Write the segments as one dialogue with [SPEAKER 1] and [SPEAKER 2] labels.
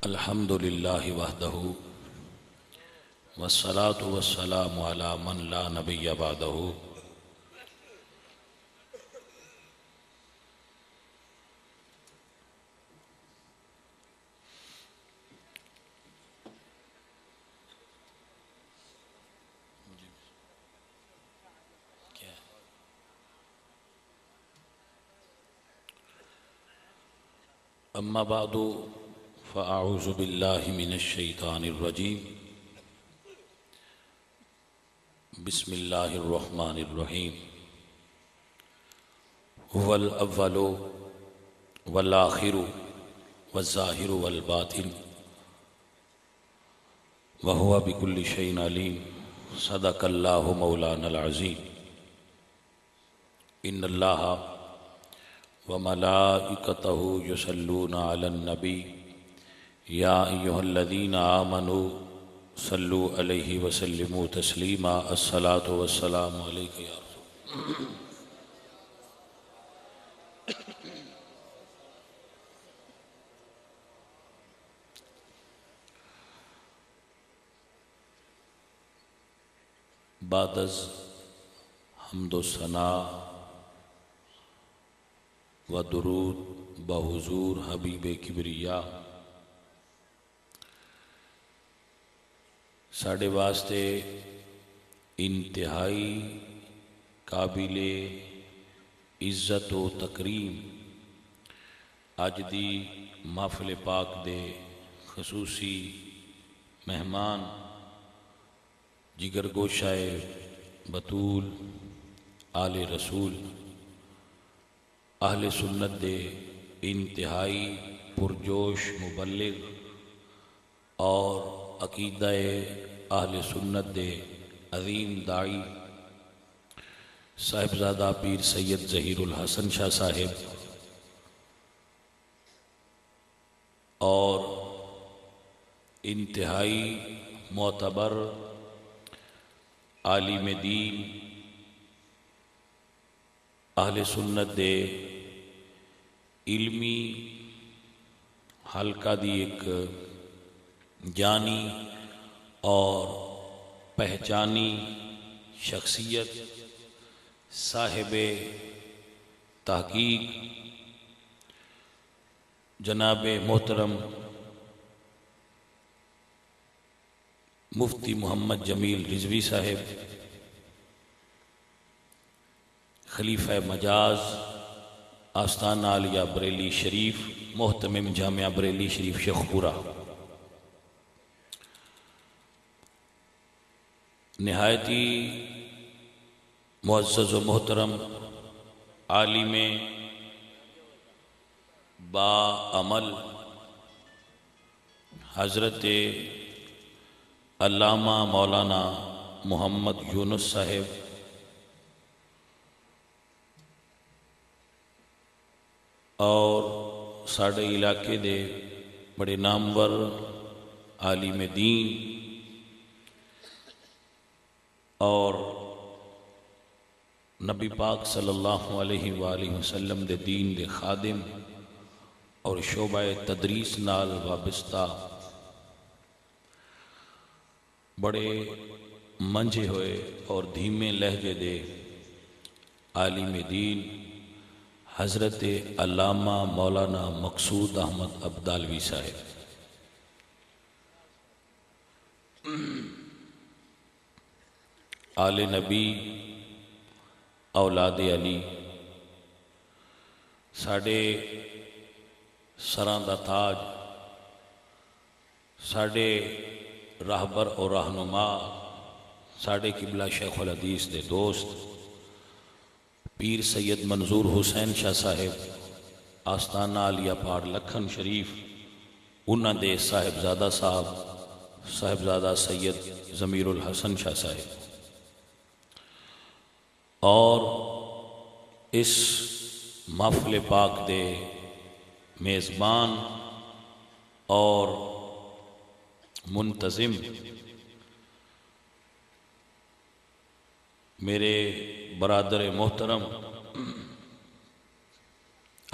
[SPEAKER 1] الحمد للہ وحدہ والصلاة والسلام علی من لا نبی بعدہ. اما بعد فاعوذ باللہ من الشیطان الرجیم. بسم اللہ الرحمن الرحیم. هو الاول والآخر والظاہر والباطن وهو بكل شيء علیم. صدق اللہ مولانا العظیم. ان اللہ وملائکتہ یصلون علی النبی یا ایہا الذین آمنوا صلوا علیہ وسلموا تسلیما. الصلاة والسلام علیک یا رسول. بعد از حمد و ثنا و درود بحضور حبیب کبریا، ساڑھے واسطے انتہائی قابل عزت و تکریم اج دی محفل پاک دے خصوصی مہمان جگر گوشائے بطول آل رسول اہل سنت دے انتہائی پرجوش مبلغ اور عقیدہ اہل سنت دے عظیم داعی صاحبزادہ پیر سید ظہیر الحسن شاہ صاحب اور انتہائی معتبر عالم دین اہل سنت دے علمی حلقہ دی ایک جانی اور پہچانی شخصیت صاحب تحقیق جناب محترم مفتی محمد جمیل رضوی صاحب، خلیفہ مجاز آستانہ عالیہ بریلی شریف، محتمم جامعہ بریلی شریف شیخ پورہ، نہایتی معزز و محترم عالم با عمل حضرت علامہ مولانا محمد یونس صاحب، اور ساڑھے علاقے دے بڑے نامور عالم دین اور نبی پاک صلی اللہ علیہ وآلہ وسلم دے دین دے خادم اور شعبہ تدریس نال وابستہ بڑے منجھے ہوئے اور دھیمے لہجے دے عالم دین حضرت علامہ مولانا مقصود احمد عبدالوی صاحب، آل نبی اولاد علی، ساڑھے سراں دا تاج، ساڑھے راہبر اور رہنما، ساڑھے قبلہ شیخ الحدیث دے دوست پیر سید منظور حسین شاہ صاحب آستانہ عالیہ پاڑ لکھن شریف، انہاں دے صاحبزادہ صاحب صاحبزادہ سید ضمیر الحسن شاہ صاحب، اور اس محفل پاک دے میزبان اور منتظم میرے برادر محترم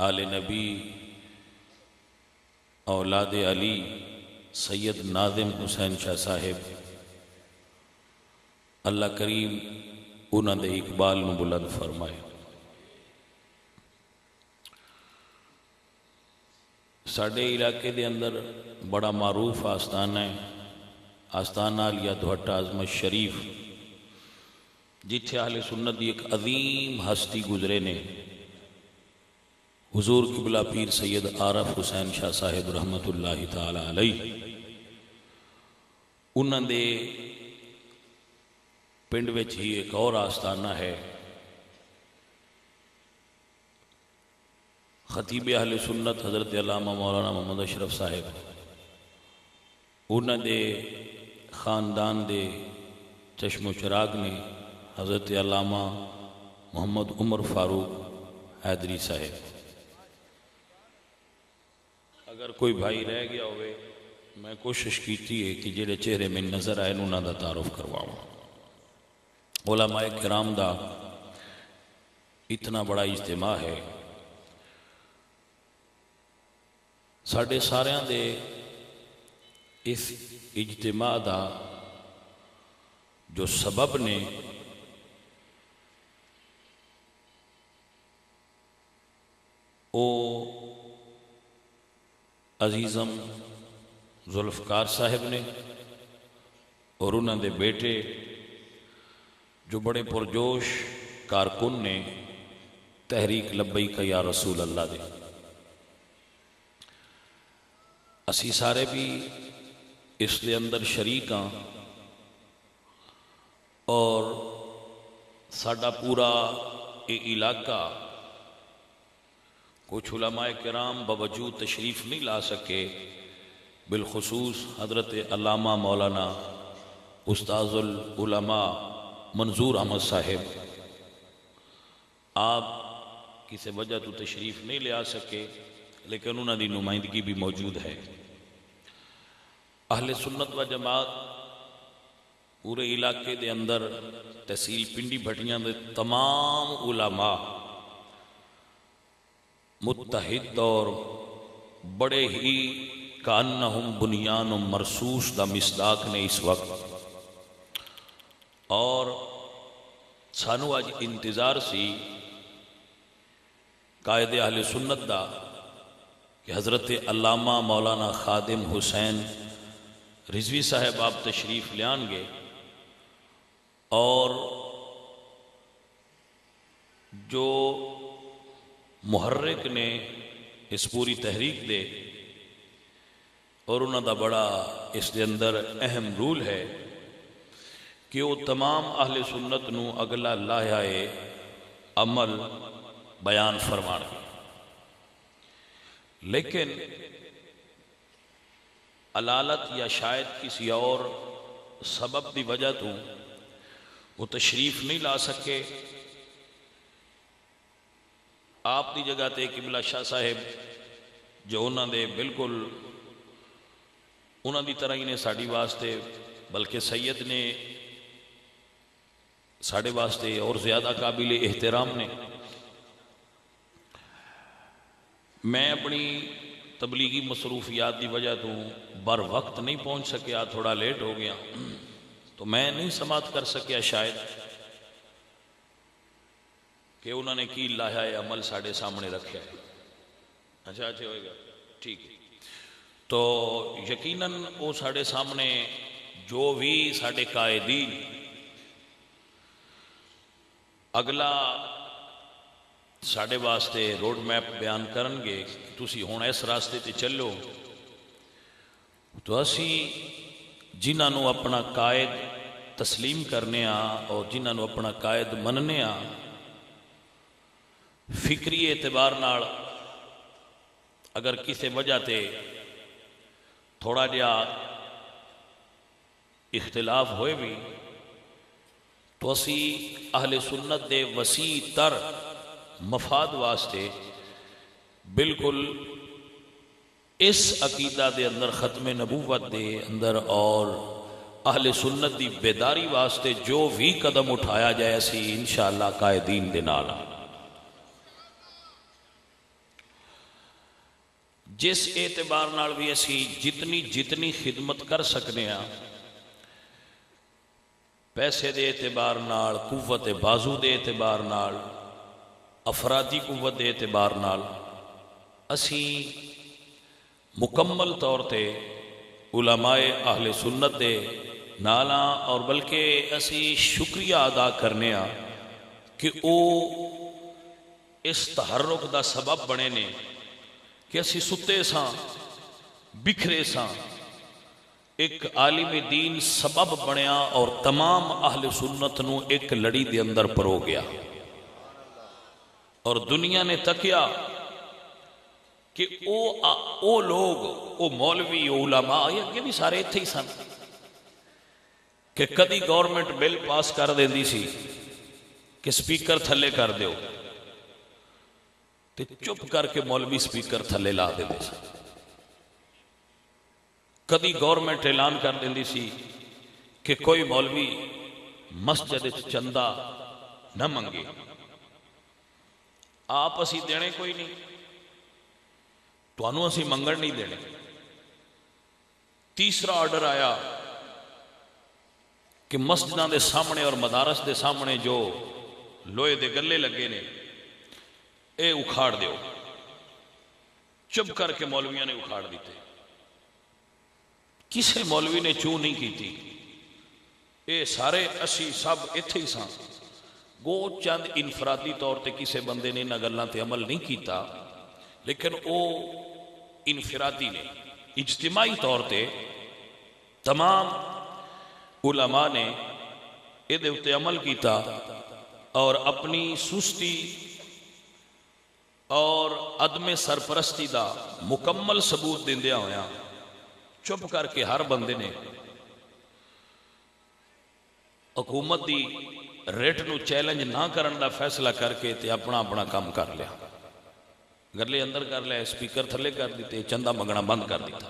[SPEAKER 1] آل نبی اولاد علی سید ناظم حسین شاہ صاحب اللہ کریم انہوں دے اقبال نو بلند فرمائے۔ ساڈے علاقے دے اندر بڑا معروف آستانہ ہے، آستانہ علیہ دھوٹا عظمت شریف، جتھے اہل سنت دی ایک عظیم ہستی گزرے نے، حضور قبلہ پیر سید عارف حسین شاہ صاحب رحمت اللہ تعالی علیہ۔ انہوں دے پنڈ وچ ہی ایک اور آستانہ ہے، خطیب اہل سنت حضرت علامہ مولانا محمد اشرف صاحب، انہوں دے خاندان دے چشم و چراغ نے حضرت علامہ محمد عمر فاروق حیدری صاحب۔ اگر کوئی بھائی رہ گیا ہوئے، میں کوشش کیتی ہے کہ جڑے چہرے میں نظر آئے انہوں دا تعارف کرواؤں۔ علماء کرام دا اتنا بڑا اجتماع ہے، ساڑھے ساریاں دے اس اجتماع دا جو سبب نے او عزیزم ذوالفقار صاحب نے اور انہوں دے بیٹے جو بڑے پرجوش کارکن نے تحریک لبیک یا رسول اللہ دے، اسی سارے بھی اس دے اندر شریک ہاں، اور ساڈا پورا یہ علاقہ کچھ علماء کرام باوجود تشریف نہیں لا سکے، بالخصوص حضرت علامہ مولانا استاذ العلماء منظور احمد صاحب، آپ کسی وجہ تو تشریف نہیں لے آ سکے، لیکن انہوں دی نمائندگی بھی موجود ہے۔ اہل سنت و جماعت پورے علاقے دے اندر تحصیل پنڈی بھٹیاں دے تمام علماء متحد اور بڑے ہی کانہم بنیان مرصوص دا مصداق نے اس وقت، اور سانو آج انتظار سی قائد اہل سنت دا کہ حضرت علامہ مولانا خادم حسین رضوی صاحب آپ تشریف لیان گے، اور جو محرک نے اس پوری تحریک دے اور انہوں دا بڑا اس دے اندر اہم رول ہے کہ وہ تمام اہل سنت نو اگلا لائحہ عمل بیان فرمان گے، لیکن علالت یا شاید کسی اور سبب دی وجہ تو وہ تشریف نہیں لا سکے۔ آپ دی جگہ تے قبلہ شاہ صاحب جو انہوں دے بالکل انہوں دی طرح ہی نے ساڑی واسطے، بلکہ سید نے ساڑے واسطے اور زیادہ قابل احترام نے، میں اپنی تبلیغی مصروفیات دی وجہ تو بر وقت نہیں پہنچ سکیا، تھوڑا لیٹ ہو گیا، تو میں نہیں سماعت کر سکیا شاید کہ انہوں نے کی لائحہ عمل ساڑے سامنے رکھا ہے۔ اچھا ہوئے گا، ٹھیک ہے۔ تو یقیناً وہ ساڑے سامنے جو بھی ساڑے قائدین اگلا ساڑے واسطے روڈ میپ بیان کرن گے، تسی ہون اس راستے تے چلو، تو اسی جنہاں نو اپنا قائد تسلیم کرنے اور جنہاں نو اپنا قائد مننے فکری اعتبار نال اگر کسی وجہ تے تھوڑا جا اختلاف ہوئے بھی، تو اسی اہل سنت دے وسیع تر مفاد واسطے بالکل اس عقیدہ دے اندر ختم نبوت دے اندر اور اہل سنت دی بیداری واسطے جو بھی قدم اٹھایا جائے اسی انشاءاللہ قائدین دے نال۔ جس اعتبار نال بھی اسی جتنی خدمت کر سکنے ہاں، پیسے دے اعتبار نال، قوت بازو دے اعتبار نال، افرادی قوت دے اعتبار نال اسی مکمل طور تے علماء اہل سنت دے نالاں، اور بلکہ اسی شکریہ ادا کرنے ہاں کہ او اس تحرک دا سبب بنے نے کہ اسی ستے ساں، بکھرے ساں، ایک عالم دین سبب بنیا اور تمام اہل سنت نو ایک لڑی دے اندر پرو گیا، اور دنیا نے تکیا کہ او لوگ، او مولوی، او علماء، یہ بھی سارے اتھے ہی سن کہ کدی گورنمنٹ بل پاس کر دیندی سی کہ سپیکر تھلے کر دیو، تے چپ کر کے مولوی سپیکر تھلے لا دے دے سی۔ کدی گورنمنٹ اعلان کر دیندی سی کہ کوئی مولوی مسجد چندہ نہ منگے، آپ اسی دینے کوئی نہیں، تو انہوں اسی منگن نہیں دینے۔ تیسرا آرڈر آیا کہ مسجدوں دے سامنے اور مدارس دے سامنے جو لوہے دے گلے لگے نے اے اکھاڑ دیو، چپ کر کے مولویاں نے اکھاڑ دیتے، کسے مولوی نے چوں نہیں کی تھی، اے سارے اسی سب اتھے ہی سان، گو چند انفرادی طور تے کسے بندے نے نہ گلاں تے عمل نہیں کیتا، لیکن او انفرادی نے اجتماعی طور تے تمام علماء نے اے دے اتے عمل کیتا، اور اپنی سستی اور عدم سرپرستی دا مکمل ثبوت دیندیا ہویا چپ کر کے ہر بندے نے حکومت دی ریٹ نو چیلنج نہ کرن دا فیصلہ کر کے تے اپنا کام کر لیا، گلے اندر کر لیا، سپیکر تھلے کر دیتے، چندہ منگنا بند کر دیتا۔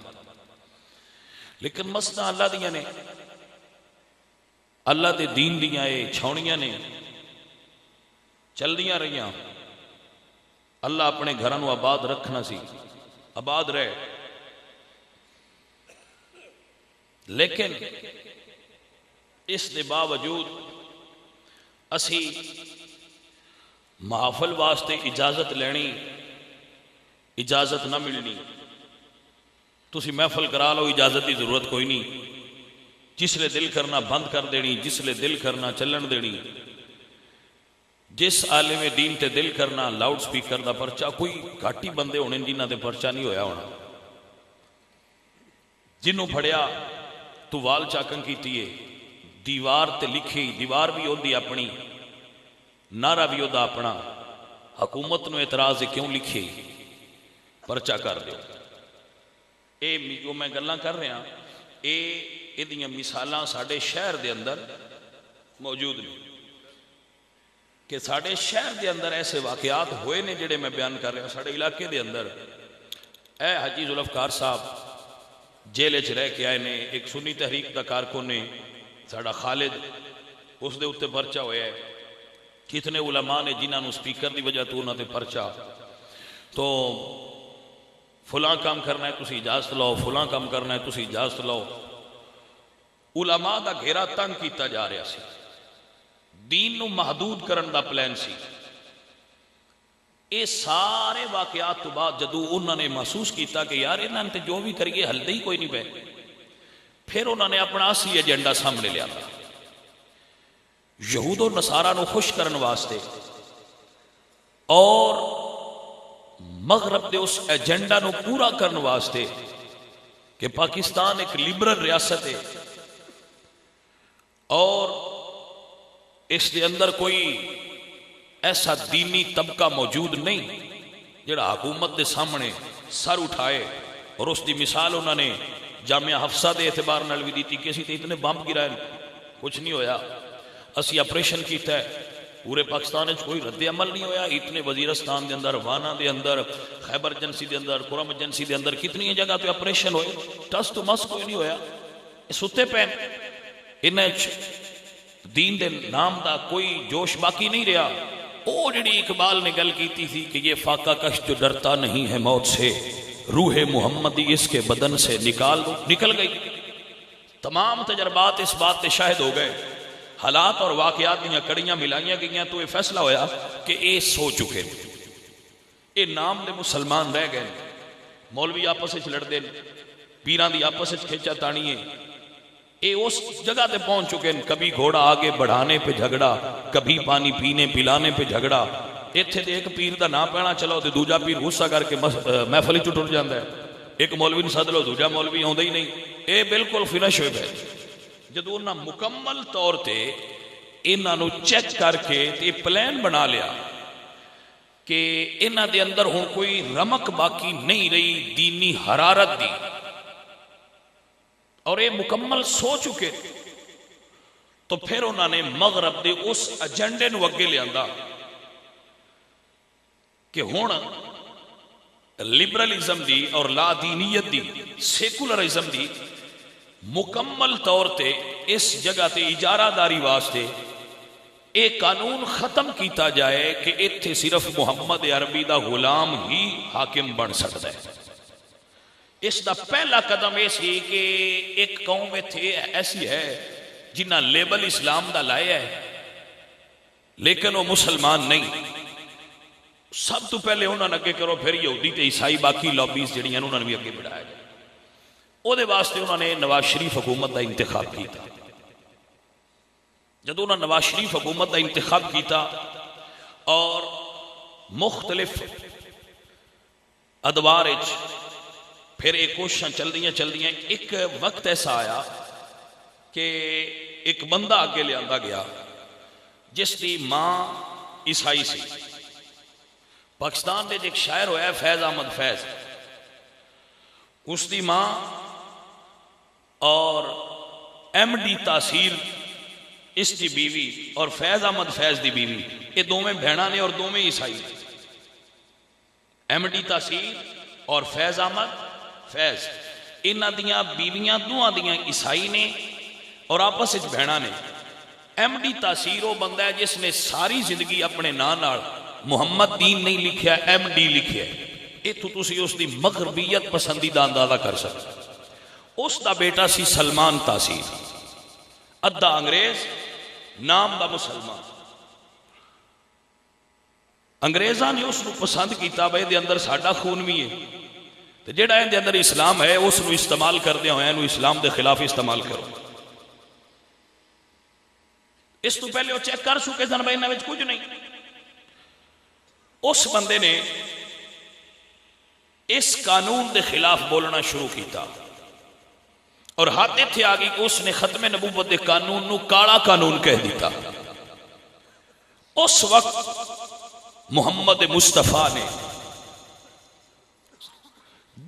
[SPEAKER 1] لیکن مسجدیں اللہ دیاں نے، اللہ دے دین دیاں اے چھاؤنیاں نے چل دیاں رہیاں، اللہ اپنے گھرانو آباد رکھنا سی، آباد رہے، لیکن اس دے باوجود اسی محافل واسطے اجازت لینی، اجازت نہ ملنی، تسی محفل کرا لو، اجازت کی ضرورت کوئی نہیں، جس لے دل کرنا بند کر دینی، جس لے دل کرنا چلن دینی، جس عالم دین تے دل کرنا لاؤڈ سپیکر دا پرچا، کوئی گھاٹی بندے ہونے جنہ دے پرچا نہیں ہویا ہونا، جنہوں پھڑیا تو وال چاکن کیتی ہے، دیوار تے لکھی، دیوار بھی ہو دی اپنی، نعرہ بھی ہو دا اپنا، حکومت نو اعتراض کیوں لکھی، پرچا کر دیو۔ اے جو میں گلاں کر رہا اے دیاں مثالاں ساڑے شہر دے اندر موجود نہیں، کہ ساڑے شہر دے اندر ایسے واقعات ہوئے نے جڑے میں بیان کر رہا ہوں۔ ساڑے علاقے دے اندر اے حجی ذوالفقار صاحب جیلے چ رہ کے آئے نے، ایک سنی تحریک دا کارکن نے ساڑا خالد، اس دے اتے پرچا ہویا ہے، کتنے علماء نے جنہاں نو سپیکر دی وجہ تو انہاں دے پرچا، تو فلاں کام کرنا ہے تسی اجازت لو، فلاں کام کرنا ہے تسی اجازت لو، علماء دا گھیرا تنگ کیتا جا رہا سی، دین نو محدود کرن دا پلان سی۔ اے سارے واقعات تو بعد جدو انہوں نے محسوس کیتا کہ یار انہوں نے جو بھی کریے ہلدے ہی کوئی نہیں پہ، پھر انہوں نے اپنا اسی ایجنڈا سامنے لیا، یہود و نصارہ نو خوش کرن واسطے اور مغرب دے اس ایجنڈا نو پورا کرن واسطے کہ پاکستان ایک لبرل ریاست ہے اور اس دے اندر کوئی ایسا دینی طبقہ موجود نہیں جڑا حکومت دے سامنے سر اٹھائے، اور اس دی مثال انہوں نے جامعہ حفصہ دے اعتبار نال بھی دیتی کہ اسی تے اتنے بمب گرائے کچھ نہیں ہویا، اسی آپریشن کیتا ہے، پورے پاکستان وچ کوئی رد عمل نہیں ہویا، اتنے وزیرستان دے اندر، وانا دے اندر، خیبر ایجنسی دے اندر، قرم ایجنسی دے اندر کتنی جگہ پہ آپریشن ہوئے، ٹس تو مس کوئی نہیں ہویا، ستے پین انہیں دین دے نام دا کوئی جوش باقی نہیں رہا۔ او جڑی اقبال نے گل کیتی تھی کہ یہ فاقہ کش جو ڈرتا نہیں ہے موت سے، روح محمدی اس کے بدن سے نکل گئی. تمام تجربات اس بات سے شاہد ہو گئے، حالات اور واقعات دیا کڑیاں ملائیاں گئیاں تو یہ فیصلہ ہویا کہ اے سو چکے، اے نام دے مسلمان رہ گئے. مولوی آپس وچ لڑدے، پیراں دی آپس وچ کھچا تانی ہے. اے اس جگہ تے پہنچ چکے ہیں، کبھی گھوڑا آگے بڑھانے پہ جھگڑا، کبھی پانی پینے پلانے پہ جھگڑا. ایتھے تے ایک پیر دا نام پینا چلاؤ تے دوجا پیر غصہ کر کے محفل وچ ٹر جاندا ہے. ایک مولوی نوں سد لو دوجا مولوی آوندا ہی نہیں. اے بالکل فنش ہوئے پئے. جدوں انہاں مکمل طور تے انہاں نوں چیک کر کے تے پلان بنا لیا کہ انہاں دے اندر ہن کوئی رمق باقی نہیں رہی دینی حرارت دی، اور یہ مکمل سو چکے، تو پھر انہوں نے مغرب دے اس ایجنڈے نو اگے لے آندا کہ ہن لبرلزم دی اور لا دینیت دی، سیکولرزم دی مکمل طور تے اس جگہ تے اجارہ داری واسطے ایک قانون ختم کیتا جائے کہ اتھے صرف محمد عربی دا غلام ہی حاکم بن سکتا ہے. اس دا پہلا قدم یہ سی کہ ایک قوم ایسی ہے جنہ لیبل اسلام دا لایا ہے لیکن وہ مسلمان نہیں. سب تو پہلے انہوں نے اگے کرو، پھر یہودی تے عیسائی باقی لابیز جڑیاں انہوں نے بھی اگے بڑھایا جائے. وہ دے واسطے انہوں نے نواز شریف حکومت دا انتخاب کیتا. جدو انہوں نے نواز شریف حکومت دا انتخاب کیتا اور مختلف ادوار پھر ایک کوششاں چل دیاں ایک وقت ایسا آیا کہ ایک بندہ آگے لے آندا گیا جس دی ماں عیسائی سی. پاکستان دے ایک شاعر ہویا ہے فیض احمد فیض، اس دی ماں اور ایم ڈی تاثیر اس دی بیوی اور فیض احمد فیض دی بیوی، یہ دوویں بہناں نے اور دوویں عیسائی. ایم ڈی تاثیر اور فیض احمد فیض، انہاں دیاں بیویاں دوہاں دیاں عیسائی نے اور آپس وچ بہناں نے. ایم ڈی تاثیر وہ بندہ ہے جس نے ساری زندگی اپنے نام نال محمد دین نہیں لکھیا، ایم ڈی لکھیا. اتھوں تسی اس دی مغربیت پسندیدہ اندازہ کر سکتے. اس دا بیٹا سی سلمان تاثیر، ادھا انگریز نام دا مسلمان. انگریزاں نے اس نو پسند کیتا بھائی دے اندر ساڈا خون بھی ہے تے جڑا ان دے اندر اسلام ہے اس نو استعمال کردے ہوئے نو اسلام دے خلاف استعمال کرو. اس تو پہلے وہ چیک کر چکے سن بھائی انہاں وچ کچھ نہیں. اس بندے نے اس قانون دے خلاف بولنا شروع کیتا اور ہاتھ تھے آگئی کہ اس نے ختم نبوت دے قانون نو کالا قانون کہہ دیتا. اس وقت محمد مصطفیٰ نے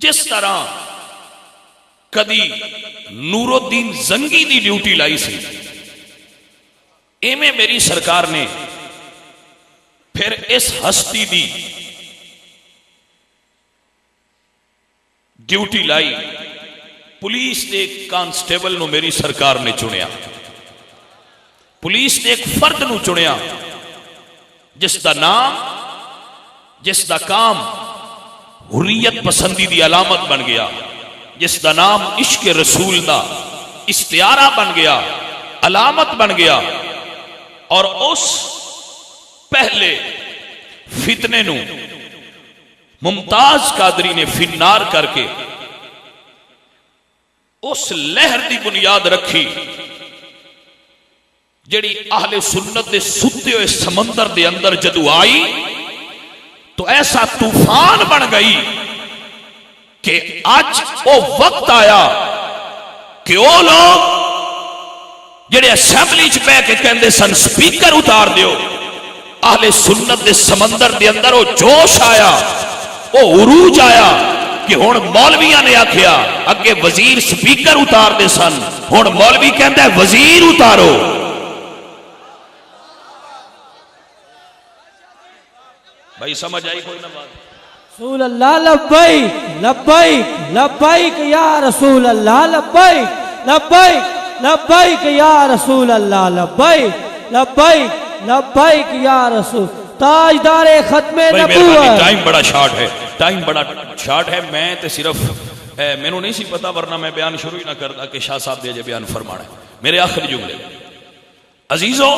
[SPEAKER 1] جس طرح کدی نور الدین زنگی دی ڈیوٹی لائی سی، ایویں میری سرکار نے پھر اس ہستی دی ڈیوٹی لائی. پولیس دے ایک کانسٹیبل نو میری سرکار نے چنیا، پولیس دے ایک فرد نو چنیا جس دا نام جس دا کام حریت پسندی دی علامت بن گیا، جس دا نام عشق رسول دا استعارہ بن گیا، علامت بن گیا. اور اس پہلے فتنے نو ممتاز قادری نے فنار کر کے اس لہر دی بنیاد رکھی جڑی اہل سنت دے ستے ہوئے سمندر دے اندر جدو آئی تو ایسا طوفان بن گئی کہ آج وہ وقت آیا کہ وہ لوگ جڑے اسمبلی چ بیٹھ کے کہندے سن سپیکر اتار دیو، اہل سنت دے سمندر دے اندر وہ جوش آیا، وہ عروج آیا کہ ہن مولویاں نے آکھیا اگے وزیر سپیکر اتار دے سن، ہن مولوی کہندا ہے وزیر اتارو. بھائی سمجھ آئی کوئی نہ بات؟
[SPEAKER 2] رسول اللہ لبیک لبیک لبیک یا رسول اللہ لبیک لبیک لبیک یا رسول اللہ لبیک لبیک لبیک یا رسول. تاجدار ختم نبوت.
[SPEAKER 1] ٹائم بڑا شارٹ ہے. ٹائم بڑا شارٹ ہے، میں تے صرف مینوں نہیں سی پتا ورنہ میں بیان شروع ہی نہ کرتا کہ شاہ صاحب دے جے بیان فرمانا ہے. میرے آخری جملے عزیزو،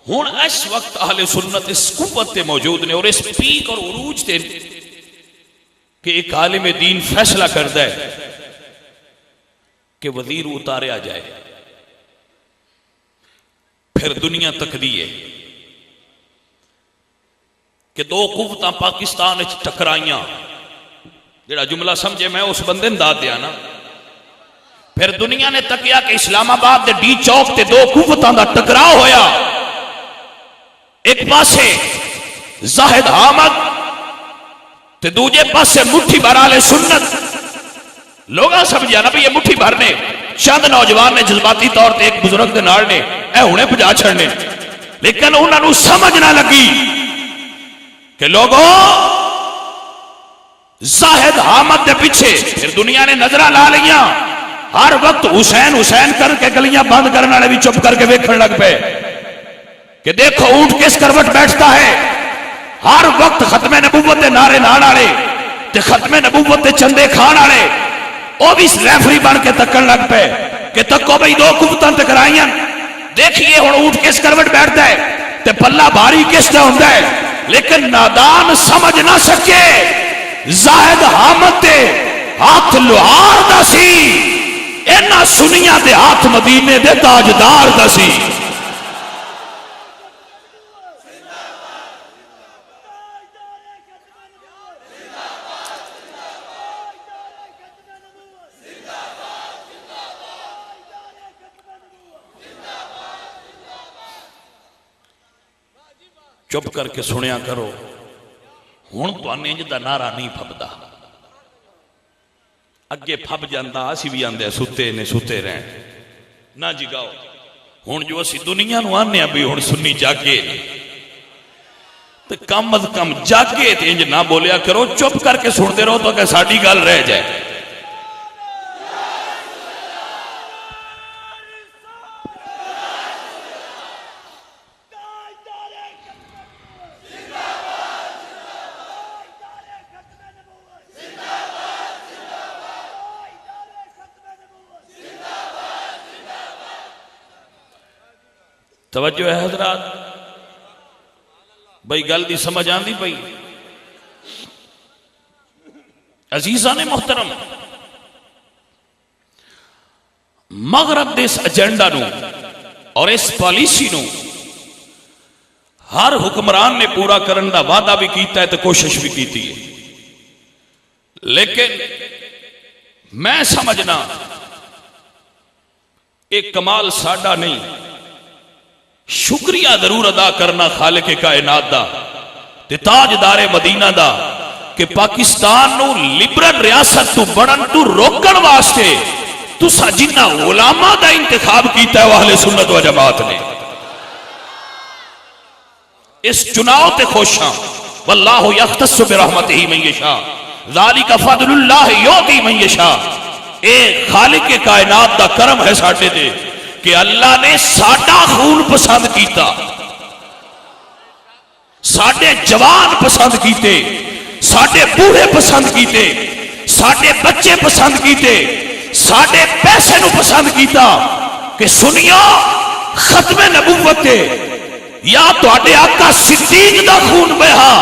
[SPEAKER 1] ہن اس وقت اہل سنت اس قوت تے موجود نے اور اس پیک اور عروج تے کہ ایک عالم دین فیصلہ کرتا ہے کہ وزیر اتاریا جائے، پھر دنیا تکدی ہے کہ دو قوتاں پاکستان وچ ٹکرائیاں، جڑا جملہ سمجھے میں اس بندے نے داد دیا نا. پھر دنیا نے تکیا کہ اسلام آباد دے ڈی چوک تے دو قوتاں دا ٹکراؤ ہویا، ایک پاسے زاہد حامد تے دوجے پاسے مٹھی بھر اہل سنت. لوگاں سمجھیا نا بھی یہ مٹھی بھر نے چند نوجوان نے جذباتی طور تے ایک بزرگ دے نال نے اے ہونے بجا چھڑنے، لیکن انہاں نوں سمجھ نہ لگی کہ لوگوں زاہد حامد دے پیچھے پھر دنیا نے نظرہ لا لیاں. ہر وقت حسین حسین کر کے گلیاں بند کرنے والے بھی چپ کر کے ویکھن لگ پے کہ دیکھو اونٹ کس کروٹ بیٹھتا ہے. ہر وقت ختم نبوت دے نعرے لانے والے تے ختم نبوت دے چندے کھان والے وہ بھی ریفری بن کے تکن لگ پے کہ تکو بھئی دو قوتاں ٹکرائیاں، دیکھیے ہن اونٹ کس کروٹ بیٹھتا ہے تے پلہ بھاری کس دا ہوندا ہے. لیکن نادان سمجھ نہ سکے زاہد حامد دے ہاتھ لوہار دا سی، اینا سنیاں دے ہاتھ مدینے دے تاجدار دا سی. چپ کر کے سنیا کرو، ہن تو انج دا نعرہ نہیں پھبدا، اگے پھب جاندا اسی بھی آندے ستے نے ستے رہن نہ جگاؤ. ہن جو اسی دنیا نو آنے بھی ہن سنی جاگے تے کم از کم جاگے تے انج نہ بولیا کرو، چپ کر کے سنتے رہو تو کہ ساڈی گل رہ جائے. توجہ ہے حضرات، بھئی گل دی سمجھ آندی پئی؟ عزیزان محترم، مغرب دے اس ایجنڈا نو اور اس پالیسی نو ہر حکمران نے پورا کرن دا وعدہ بھی کیتا ہے تو کوشش بھی کیتی ہے، لیکن میں سمجھنا ایک کمال ساڈا نہیں، شکریہ ضرور ادا کرنا خالق کائنات دا تے تاجدار مدینہ دا کہ پاکستان نو لبرل ریاست تو بڑھن تو روکن واسطے تسا جنہ علماء دا انتخاب کیتا ہے وہ اہل سنت و جماعت نے. اس چناؤ تے خوشاں واللہ یختص برحمتہ من یشاء ذالک فضل اللہ یؤتی من یشاء. اے خالق کائنات دا کرم ہے ساڈے تے کہ اللہ نے ساڈا خون پسند کیتا، ساڈے جوان پسند کیتے، ساڈے بوڑھے پسند کیتے، ساڈے بچے پسند کیتے، ساڈے پیسے نو پسند کیتا کہ سنیو ختم نبوت تے یا تواڈے آقا صدیق دا خون بہا،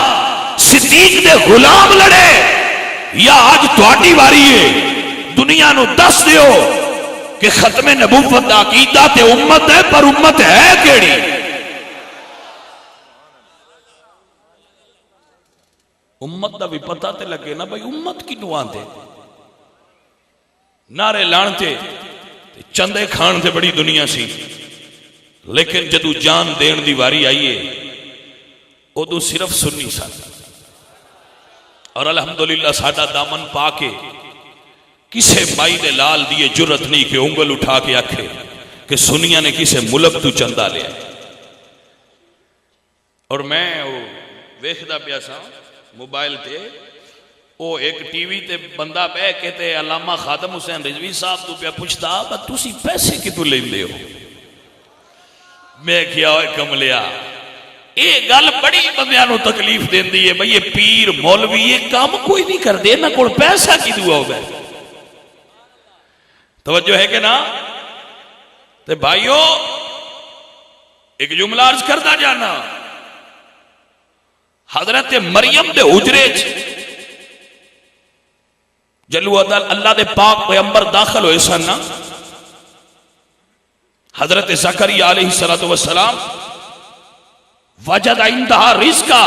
[SPEAKER 1] صدیق دے غلام لڑے، یا آج تواڈی واری ہے دنیا نو دس دیو کہ ختم نبوت دا عقیدہ تے امت ہے، پر امت ہے کیڑی؟ امت دا بھی پتہ تے لگے نا بھئی امت کی نوان دے نعرے لانتے چندے کھان تے بڑی دنیا سی، لیکن جدو جان دین دی واری آئیے ادو صرف سنی سا. اور الحمدللہ ساڈا دامن پا کے کسے مائی دے لال دیے جرت نہیں کہ انگل اٹھا کے آکھے کہ سنیا نے کسے ملک تو چندہ لیا. اور میں ویکھدا پیا سا موبائل تے وہ ایک ٹی وی تے بندہ بہ کے تے علامہ خادم حسین رضوی صاحب تو پیا پوچھتا کہ تسی پیسے کتوں لیندے ہو؟ میں کیا ہوئے کم لیا یہ گل بڑی بندیاں نو تکلیف دیندی ہے بھئی یہ پیر مولوی یہ کام کوئی نہیں کر دے نہ کوئی پیسہ کی دعا ہوگا. توجہ ہے کہ نا؟ تے بھائیو ایک جملہ عرض کرتا جانا. حضرت مریم دے حجرے جلو اللہ دے پاک پیغمبر داخل ہوئے سن نا. حضرت زکریا علیہ السلام وجد عندہا رزقا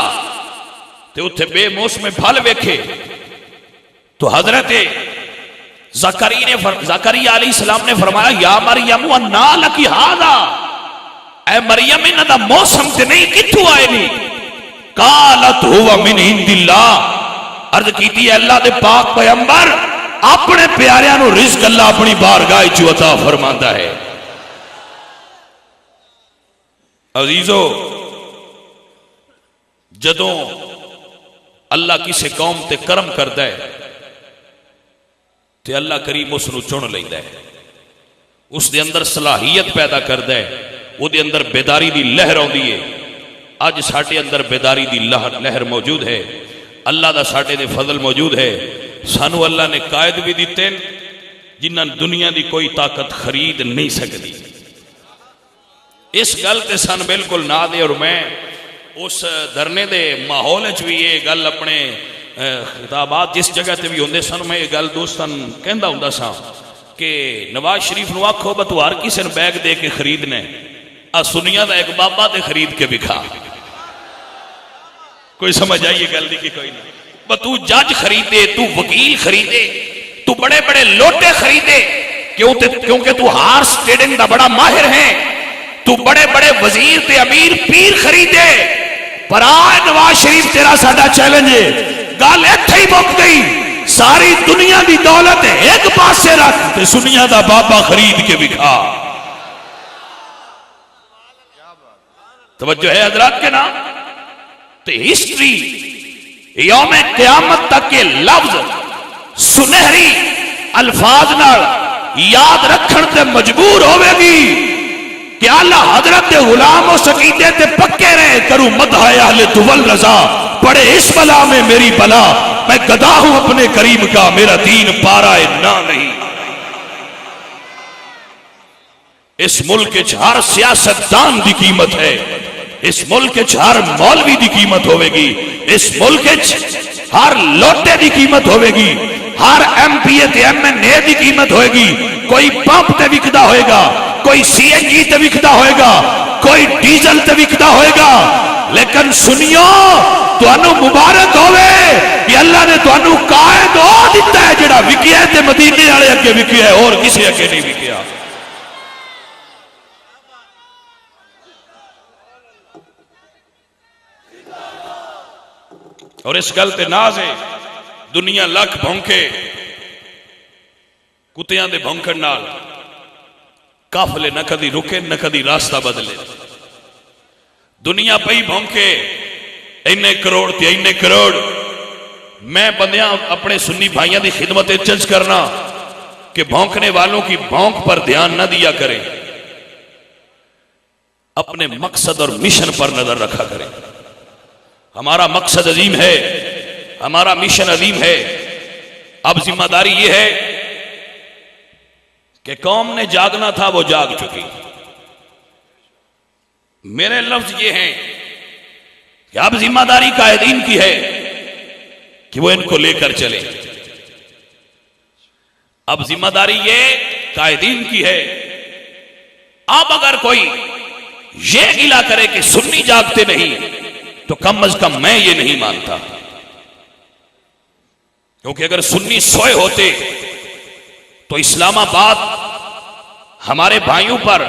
[SPEAKER 1] تے اتھے بے موسم پھل ویکھے تو حضرت زکریا علیہ السلام نے فرمایا یا مریم انا لکی ھذا، اے مریم انہاں دا موسم تے نہیں کتھوں آئے نہیں. قالت هو من عند اللہ، عرض کیتی ہے اللہ دے پاک پیغمبر اپنے پیاریاں نو رزق اللہ اپنی بارگاہ چ عطا فرماندا ہے. عزیزو جدوں اللہ کسی قوم تے کرم کردا ہے تے اللہ کریم اس نو چن لیندا ہے، اس دے اندر صلاحیت پیدا کردا ہے، وہ دے اندر بیداری دی لہر آندی ہے. اج ساڈے اندر بیداری دی لہر موجود ہے، اللہ دا ساڈے دے فضل موجود ہے. سانو اللہ نے قائد بھی دیتے جنہاں دنیا دی کوئی طاقت خرید نہیں سکتی. اس گل تے سن بالکل نہ دے. اور میں اس دھرنے دے ماحول وچ بھی یہ گل اپنے خطابات جس جگہ تے بھی ہوندے سن میں یہ گل دوستان کہندا ہوندا سا کہ نواز شریف نو آکھو بتوار کسے بیگ دے کے خریدنے سنیا دا ایک بابا تے خرید کے بکھا. کوئی سمجھ آئیے گل دی کہ کوئی نہیں. تو جج خریدے، تو وکیل خریدے، تو بڑے بڑے لوٹے خریدے کیونکہ تو ہارس ٹریڈنگ دا بڑا ماہر ہے، تو بڑے بڑے وزیر تے امیر پیر خریدے، پر آج نواز شریف تیرا ساڈا چیلنج ہے گل ایتھے ہی مک گئی. ساری دنیا دی دولت ایک پاسے رکھ تے سنیا دا بابا خرید کے بکھا. توجہ ہے حضرات کے نام. تو ہسٹری یوم قیامت تک کے لفظ سنہری الفاظ نال یاد رکھن تے مجبور ہوئے گی کہ اللہ حضرت غلام و سقیدے تے پکے رہے کروں مدح اہل طول رضا پڑے اس بلا میں میری بلا میں گدا ہوں اپنے کریم کا میرا دین پارا نہ نہیں. اس ملک ہر سیاستدان دی قیمت ہے، اس ملک ہر مولوی دی قیمت ہوئے گی، اس ملک ہر لوٹے دی قیمت ہوئے گی، ہر ایم پی تے ایم این اے دی قیمت ہوئے گی. کوئی پمپ تے وکدا ہوئے گا، کوئی سی این جی تے وکدا ہوئے گا، کوئی ڈیزل تے وکدا ہوئے گا. لیکن سنیو تانوں مبارک ہوئے کہ اللہ نے تانوں قائد ہو دیتا ہے جڑا وکیا ہے تے مدینے والے اگے وکیا ہے اور کسی اگے نہیں وکیا. اور اس گل تے ناز ہے دنیا لکھ بھونکے کتیاں دے بھونکن نال قافلے نہ کدی رکے نہ کدی راستہ بدلے. دنیا پئی بھونکے اینے کروڑ تے اینے کروڑ. میں بندیاں اپنے سنی بھائیاں دی خدمت چرچ کرنا کہ بھونکنے والوں کی بھونک پر دھیان نہ دیا کریں، اپنے مقصد اور مشن پر نظر رکھا کریں. ہمارا مقصد عظیم ہے، ہمارا مشن عظیم ہے. اب ذمہ داری یہ ہے کہ قوم نے جاگنا تھا وہ جاگ چکی. میرے لفظ یہ ہیں کہ اب ذمہ داری قائدین کی ہے کہ وہ ان کو لے کر چلے. اب ذمہ داری یہ قائدین کی ہے. اب اگر کوئی یہ گلا کرے کہ سنی جاگتے نہیں تو کم از کم میں یہ نہیں مانتا، کیونکہ اگر سنی سوئے ہوتے تو اسلام آباد ہمارے بھائیوں پر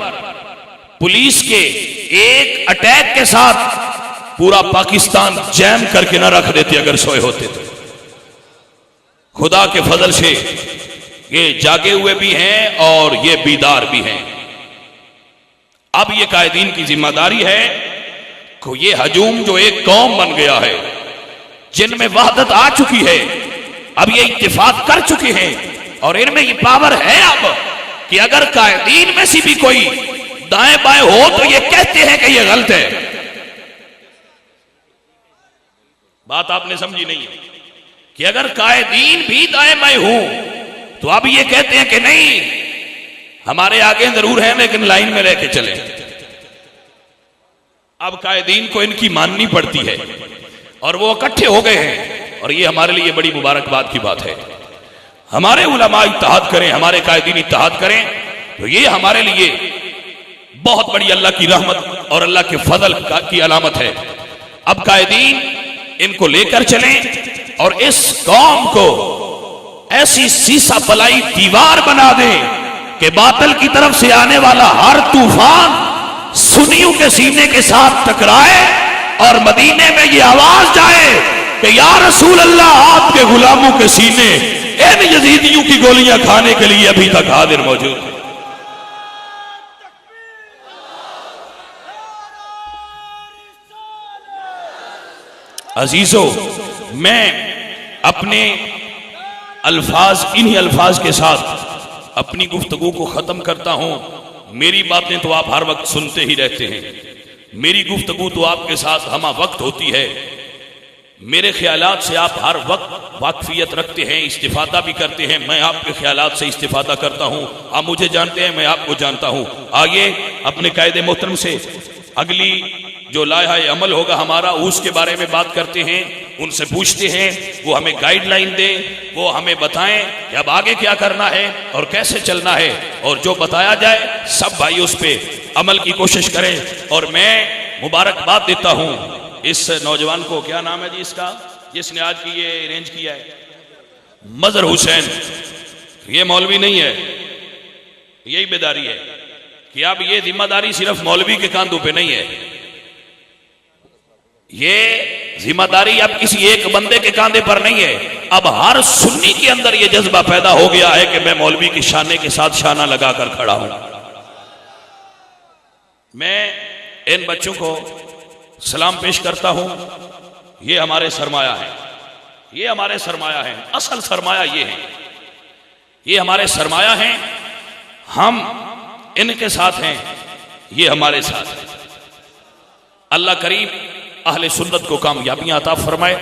[SPEAKER 1] پولیس کے ایک اٹیک کے ساتھ پورا پاکستان جیم کر کے نہ رکھ دیتے اگر سوئے ہوتے تو. خدا کے فضل سے یہ جاگے ہوئے بھی ہیں اور یہ بیدار بھی ہیں. اب یہ قائدین کی ذمہ داری ہے کہ یہ ہجوم جو ایک قوم بن گیا ہے جن میں وحدت آ چکی ہے، اب یہ اتفاق کر چکے ہیں اور ان میں یہ پاور ہے اب کہ اگر قائدین میں سے بھی کوئی دائیں بائیں ہو تو یہ کہتے ہیں کہ یہ غلط ہے. بات آپ نے سمجھی نہیں ہے کہ اگر قائدین بھی دائیں میں ہوں تو اب یہ کہتے ہیں کہ نہیں ہمارے آگے ضرور ہیں لیکن لائن میں رہ کے چلیں. اب قائدین کو ان کی ماننی پڑتی ہے اور وہ اکٹھے ہو گئے ہیں اور یہ ہمارے لیے بڑی مبارکباد کی بات ہے. ہمارے علماء اتحاد کریں, ہمارے قائدین اتحاد کریں تو یہ ہمارے لیے بہت بڑی اللہ کی رحمت اور اللہ کے فضل کی علامت ہے. اب قائدین ان کو لے کر چلیں اور اس قوم کو ایسی سیسا پلائی دیوار بنا دیں کہ باطل کی طرف سے آنے والا ہر طوفان سنیوں کے سینے کے ساتھ ٹکرائے اور مدینے میں یہ آواز جائے کہ یا رسول اللہ آپ کے غلاموں کے سینے ان یزیدیوں کی گولیاں کھانے کے لیے ابھی تک حاضر موجود ہیں. عزیزو, میں اپنے الفاظ انہی الفاظ کے ساتھ اپنی گفتگو کو ختم کرتا ہوں. میری باتیں تو آپ ہر وقت سنتے ہی رہتے ہیں, میری گفتگو تو آپ کے ساتھ ہمہ وقت ہوتی ہے, میرے خیالات سے آپ ہر وقت واقفیت رکھتے ہیں, استفادہ بھی کرتے ہیں. میں آپ کے خیالات سے استفادہ کرتا ہوں, آپ مجھے جانتے ہیں, میں آپ کو جانتا ہوں. آئیے اپنے قائد محترم سے اگلی جو لائحہ عمل ہوگا ہمارا اس کے بارے میں بات کرتے ہیں, ان سے پوچھتے ہیں, وہ ہمیں گائیڈ لائن دیں, وہ ہمیں بتائیں کہ اب آگے کیا کرنا ہے اور کیسے چلنا ہے, اور جو بتایا جائے سب بھائی اس پہ عمل کی کوشش کریں. اور میں مبارکباد دیتا ہوں اس نوجوان کو, کیا نام ہے جی اس کا, جس نے آج کی یہ ارینج کیا ہے, مظہر حسین. یہ مولوی نہیں ہے, یہی بیداری ہے کہ اب یہ ذمہ داری صرف مولوی کے کاندھوں پہ نہیں ہے, یہ ذمہ داری اب کسی ایک بندے کے کاندھے پر نہیں ہے. اب ہر سنی کے اندر یہ جذبہ پیدا ہو گیا ہے کہ میں مولوی کی شانے کے ساتھ شانہ لگا کر کھڑا ہوں. میں ان بچوں کو سلام پیش کرتا ہوں. یہ ہمارے سرمایہ ہیں, یہ ہمارے سرمایہ ہیں, اصل سرمایہ یہ ہے, یہ ہمارے سرمایہ ہیں. ہم ان کے ساتھ ہیں, یہ ہمارے ساتھ ہیں. اللہ کریم اہل سنت کو کامیابیاں عطا فرمائے.